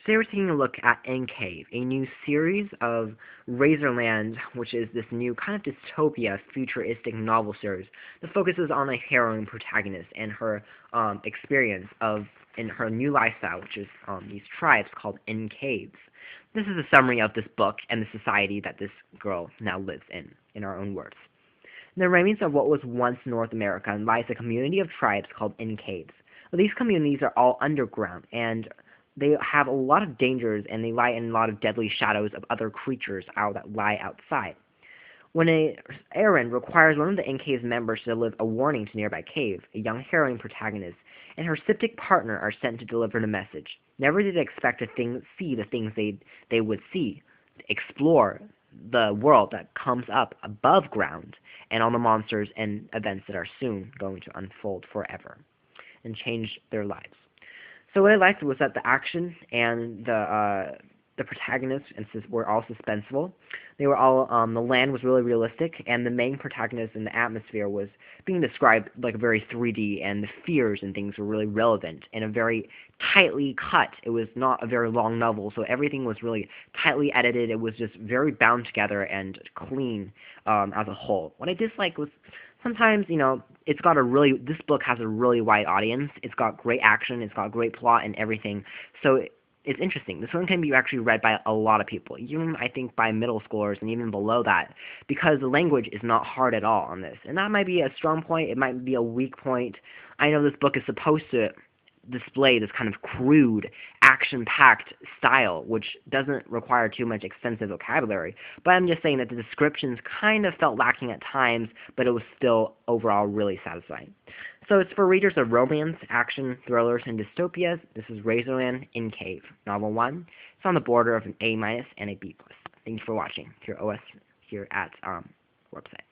Today we're taking a look at Enclave, a new series of Razorland, which is this new kind of dystopia futuristic novel series that focuses on a heroine protagonist and her experience in her new lifestyle, which is these tribes called Encaves. This is a summary of this book and the society that this girl now lives in our own words. In the remains of what was once North America lies a community of tribes called Encaves. Well, these communities are all underground, and they have a lot of dangers, and they lie in a lot of deadly shadows of other creatures that lie outside. When an errand requires one of the Encave's members to deliver a warning to nearby cave, a young heroine protagonist and her Siptic partner are sent to deliver the message. Never did they expect to see the things they would see, explore the world that comes up above ground, and all the monsters and events that are soon going to unfold forever and change their lives. So what I liked was that the action and the protagonists were all suspenseful. They were all the land was really realistic, and the main protagonist and the atmosphere was being described like very 3D, and the fears and things were really relevant and a very tightly cut. It was not a very long novel, so everything was really tightly edited. It was just very bound together and clean as a whole. What I disliked was sometimes, this book has a really wide audience. It's got great action, it's got great plot and everything. So it's interesting. This one can be actually read by a lot of people, even I think by middle schoolers and even below that, because the language is not hard at all on this. And that might be a strong point, it might be a weak point. I know this book is supposed to display this kind of crude, action-packed style, which doesn't require too much extensive vocabulary, but I'm just saying that the descriptions kind of felt lacking at times, but it was still overall really satisfying. So it's for readers of romance, action, thrillers, and dystopias. This is Razorland Enclave, Novel 1. It's on the border of an A- and a B+. Thank you for watching. Your OS here at website.